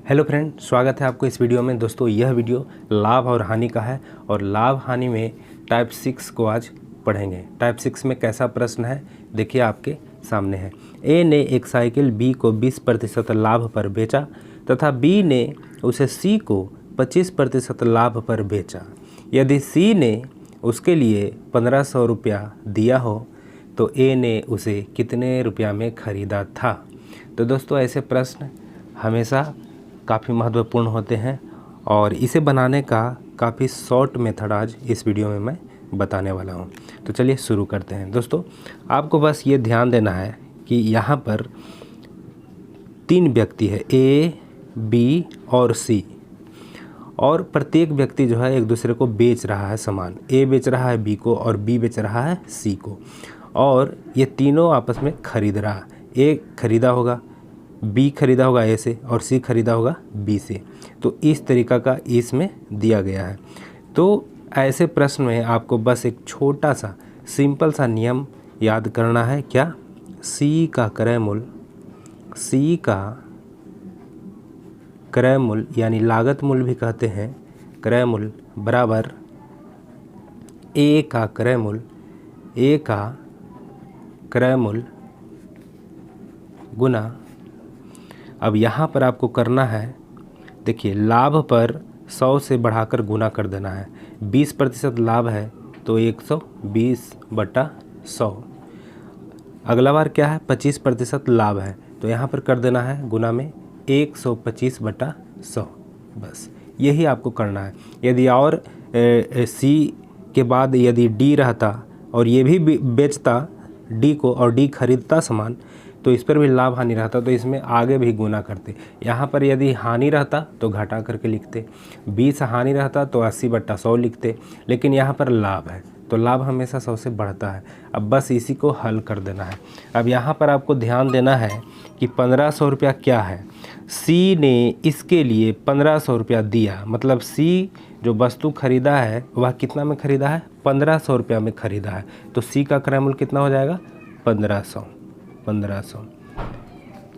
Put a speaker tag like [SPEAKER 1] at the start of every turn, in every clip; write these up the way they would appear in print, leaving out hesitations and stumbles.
[SPEAKER 1] Hello friend, स्वागत है आपको इस वीडियो में। दोस्तों, यह वीडियो लाभ और हानि का है और लाभ हानि में टाइप 6 को आज पढ़ेंगे। टाइप 6 में कैसा प्रश्न है देखिए, आपके सामने है। ए ने एक साइकिल बी को 20% लाभ पर बेचा तथा बी ने उसे सी को 25% लाभ पर बेचा। यदि सी ने उसके लिए 1500 रुपया दिया हो तो ए ने उसे कितने रुपया में ख़रीदा था। तो दोस्तों, ऐसे प्रश्न हमेशा काफ़ी महत्वपूर्ण होते हैं और इसे बनाने का काफ़ी शॉर्ट मेथड आज इस वीडियो में मैं बताने वाला हूं। तो चलिए शुरू करते हैं। दोस्तों, आपको बस ये ध्यान देना है कि यहाँ पर 3 व्यक्ति है, ए, बी और सी, और प्रत्येक व्यक्ति जो है एक दूसरे को बेच रहा है सामान। ए बेच रहा है बी को और बी बेच रहा है सी को, और ये तीनों आपस में खरीद रहा। ए खरीदा होगा, बी खरीदा होगा ए से और सी खरीदा होगा बी से। तो इस तरीका का इसमें दिया गया है। तो ऐसे प्रश्न में आपको बस एक छोटा सा सिंपल सा नियम याद करना है। क्या? सी का क्रय मूल्य यानी लागत मूल्य भी कहते हैं, क्रय मूल्य बराबर ए का क्रय मूल्य गुना। अब यहाँ पर आपको करना है, देखिए, लाभ पर 100 से बढ़ाकर गुना कर देना है। 20% लाभ है तो 120/100। अगला बार क्या है? 25% लाभ है तो यहाँ पर कर देना है गुना में 125/100। बस यही आपको करना है। यदि और सी के बाद यदि डी रहता और ये भी बेचता डी को और डी खरीदता सामान, तो इस पर भी लाभ हानि रहता तो इसमें आगे भी गुना करते। यहाँ पर यदि हानि रहता तो घटा करके लिखते, 20 हानि रहता तो 80/100 लिखते, लेकिन यहाँ पर लाभ है तो लाभ हमेशा 100 से बढ़ता है। अब बस इसी को हल कर देना है। अब यहाँ पर आपको ध्यान देना है कि 1500 रुपया क्या है। सी ने इसके लिए 1500 रुपया दिया, मतलब सी जो वस्तु खरीदा है वह कितना में खरीदा है? 1500 रुपया में खरीदा है। तो सी का क्रय मूल्य कितना हो जाएगा? 1500।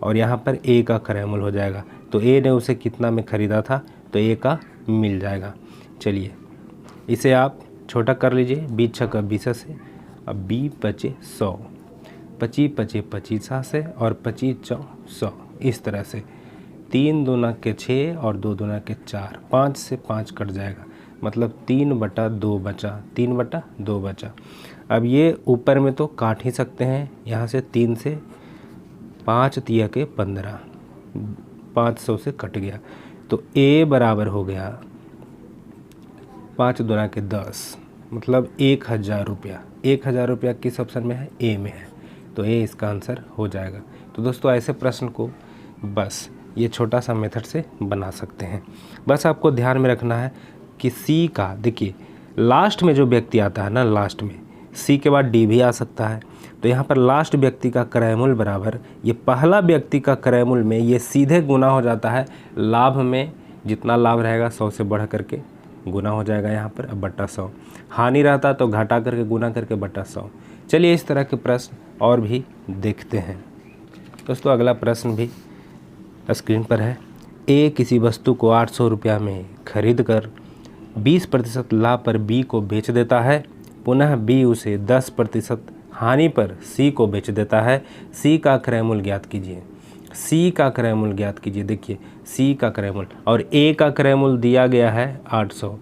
[SPEAKER 1] और यहाँ पर ए का क्रय मूल्य हो जाएगा। तो ए ने उसे कितना में ख़रीदा था तो ए का मिल जाएगा। चलिए इसे आप छोटा कर लीजिए, 20 छक्का 20 से, अब 20 बचे 100, 25 बचे 25 से और 25 चौ 100। इस तरह से 3 दूना के 6 और 2 दूना के 4, 5 से 5 कट जाएगा, मतलब 3/2 बचा, 3/2 बचा। अब ये ऊपर में तो काट ही सकते हैं, यहाँ से 3 से 5 तिया के 15, 500 से कट गया। तो ए बराबर हो गया 5 दूना के 10, मतलब 1000 रुपया। 1000 रुपया किस ऑप्शन में है? ए में है, तो ए इसका आंसर हो जाएगा। तो दोस्तों, ऐसे प्रश्न को बस ये छोटा सा मेथड से बना सकते हैं। बस आपको ध्यान में रखना है कि सी का, देखिए लास्ट में जो व्यक्ति आता है ना, लास्ट में सी के बाद डी भी आ सकता है। तो यहाँ पर लास्ट व्यक्ति का क्रय मूल्य बराबर ये पहला व्यक्ति का क्रय मूल्य में ये सीधे गुना हो जाता है। लाभ में जितना लाभ रहेगा 100 से बढ़ करके गुना हो जाएगा यहाँ पर, अब बटा 100। हानि रहता तो घटा करके गुना करके बटा 100। चलिए इस तरह के प्रश्न और भी देखते हैं। दोस्तों, अगला प्रश्न भी स्क्रीन पर है। ए किसी वस्तु को 800 रुपया में खरीद कर 20% लाभ पर बी को बेच देता है। पुनः बी उसे 10% हानि पर सी को बेच देता है। सी का क्रय मूल्य ज्ञात कीजिए। सी का क्रय मूल्य ज्ञात कीजिए। देखिए, सी का क्रय मूल्य और ए का क्रय मूल्य दिया गया है 800।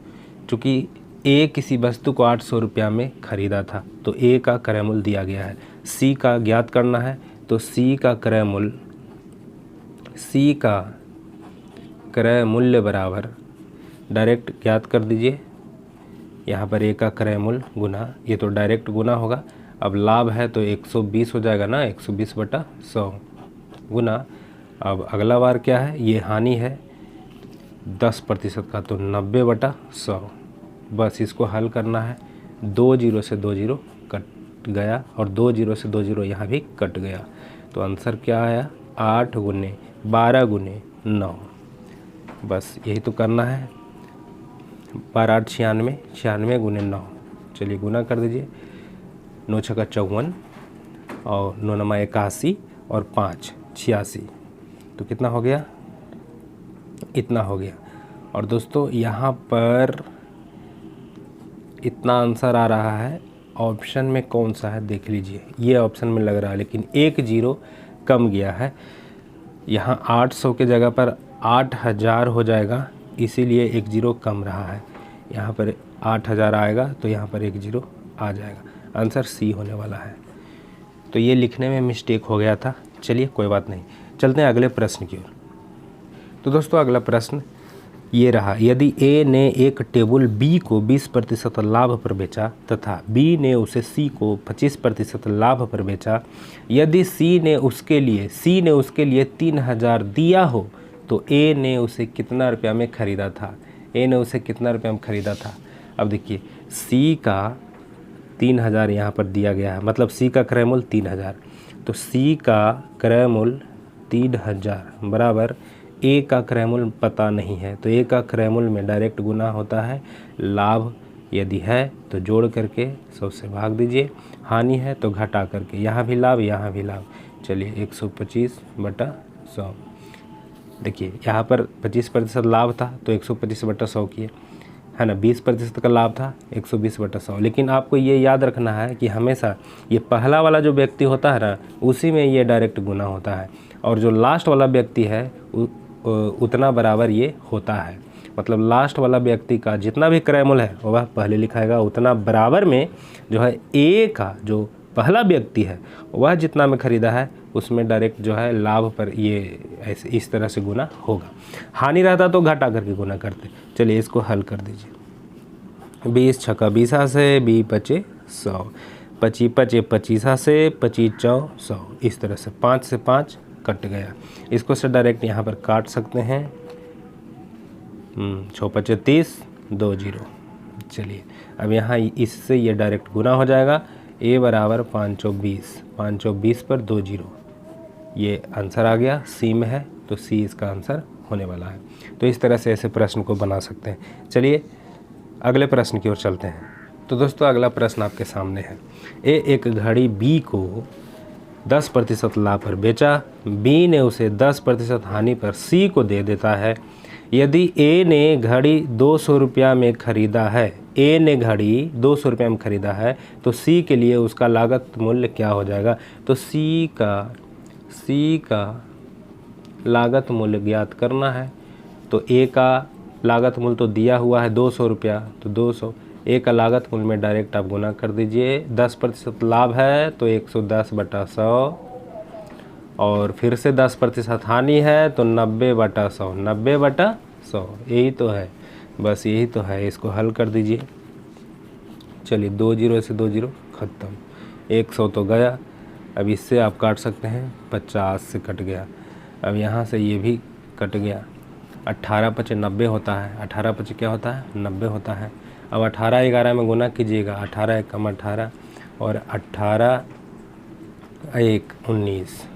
[SPEAKER 1] चूँकि ए किसी वस्तु को 800 रुपया में खरीदा था तो ए का क्रय मूल्य दिया गया है। सी का ज्ञात करना है तो सी का क्रय मूल्य बराबर डायरेक्ट ज्ञात कर दीजिए। यहाँ पर ए का क्रय मूल्य गुना, ये तो डायरेक्ट गुना होगा। अब लाभ है तो 120 हो जाएगा ना, 120/100 गुना। अब अगला बार क्या है? ये हानि है 10% का, तो 90/100। बस इसको हल करना है। 2 जीरो से 2 जीरो कट गया और 2 जीरो से 2 जीरो यहाँ भी कट गया। तो आंसर क्या आया? 8 गुने 12 गुने 9। बस यही तो करना है। 12 8 96, 96 गुने 9। चलिए गुना कर दीजिए। 9 छक्का 54 और 9 नमा 81 और 5 86। तो कितना हो गया? इतना हो गया। और दोस्तों यहाँ पर इतना आंसर आ रहा है, ऑप्शन में कौन सा है देख लीजिए, ये ऑप्शन में लग रहा है, लेकिन एक जीरो कम गया है। यहाँ 800 के जगह पर 8000 हो जाएगा, इसीलिए एक जीरो कम रहा है। यहाँ पर 8000 आएगा तो यहाँ पर एक जीरो आ जाएगा। आंसर सी होने वाला है। तो ये लिखने में मिस्टेक हो गया था। चलिए कोई बात नहीं, चलते हैं अगले प्रश्न की ओर। तो दोस्तों अगला प्रश्न ये रहा, यदि ए ने एक टेबल बी को 20% लाभ पर बेचा तथा बी ने उसे सी को 25% लाभ पर बेचा, यदि सी ने उसके लिए 3000 दिया हो तो ए ने उसे कितना रुपया में ख़रीदा था। ए ने उसे कितना रुपया में ख़रीदा था। अब देखिए सी का 3000 यहाँ पर दिया गया है, मतलब सी का क्रय मूल्य 3000, तो सी का क्रय मूल्य 3000 बराबर ए का क्रय मूल्य पता नहीं है, तो ए का क्रय मूल्य में डायरेक्ट गुना होता है। लाभ यदि है तो जोड़ करके 100 से भाग दीजिए, हानि है तो घटा करके, यहाँ भी लाभ यहाँ भी लाभ। चलिए 125/100। देखिए यहाँ पर 25% लाभ था तो 125/100 किए, है ना। 20% का लाभ था 120/100। लेकिन आपको ये याद रखना है कि हमेशा ये पहला वाला जो व्यक्ति होता है ना, उसी में ये डायरेक्ट गुना होता है, और जो लास्ट वाला व्यक्ति है उतना बराबर ये होता है। मतलब लास्ट वाला व्यक्ति का जितना भी क्रय मूल्य है वह पहले लिखाएगा, उतना बराबर में जो है ए का जो पहला व्यक्ति है वह जितना में ख़रीदा है उसमें डायरेक्ट जो है लाभ पर ये ऐसे इस तरह से गुना होगा। हानि रहता तो घटा करके गुना करते। चलिए इसको हल कर दीजिए। 20 छक्का 20 से 20 पचे 100, 25 पचे 25 से 25 चौ 100, इस तरह से 5 से 5 कट गया। इसको से डायरेक्ट यहाँ पर काट सकते हैं। 6 पचे 30 2 जीरो। चलिए अब यहाँ इससे ये डायरेक्ट गुना हो जाएगा। ए बराबर 520, 520 पर 2 जीरो, ये आंसर आ गया। सी में है तो सी इसका आंसर होने वाला है। तो इस तरह से ऐसे प्रश्न को बना सकते हैं। चलिए अगले प्रश्न की ओर चलते हैं। तो दोस्तों अगला प्रश्न आपके सामने है। ए एक घड़ी बी को 10% लाभ पर बेचा, बी ने उसे 10% हानि पर सी को दे देता है। यदि ए ने घड़ी 200 रुपया में ख़रीदा है, ए ने घड़ी 200 रुपया में ख़रीदा है, तो सी के लिए उसका लागत मूल्य क्या हो जाएगा। तो सी का लागत मूल्य ज्ञात करना है। तो ए का लागत मूल्य तो दिया हुआ है 200 रुपया, तो 200, ए का लागत मूल्य में डायरेक्ट आप गुना कर दीजिए। 10% लाभ है तो 110/100, और फिर से 10% हानि है तो 90/100, 90/100, यही तो है, बस यही तो है। इसको हल कर दीजिए। चलिए 2 जीरो से 2 जीरो ख़त्म, 100 तो गया। अब इससे आप काट सकते हैं, 50 से कट गया। अब यहाँ से ये भी कट गया। 18 पचे 90 होता है, 18 पचे क्या होता है 90 होता है। अब 18 11 में गुना कीजिएगा, 18 कम 18 और 18 1 19,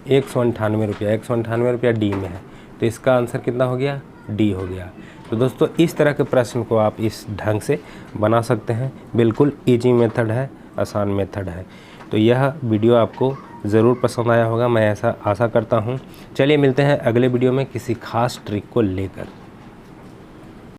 [SPEAKER 1] 198 रुपया, 198 रुपया डी में है। तो इसका आंसर कितना हो गया, डी हो गया। तो दोस्तों इस तरह के प्रश्न को आप इस ढंग से बना सकते हैं। बिल्कुल ईजी मेथड है, आसान मेथड है। तो यह वीडियो आपको ज़रूर पसंद आया होगा, मैं ऐसा आशा करता हूँ। चलिए मिलते हैं अगले वीडियो में किसी खास ट्रिक को लेकर।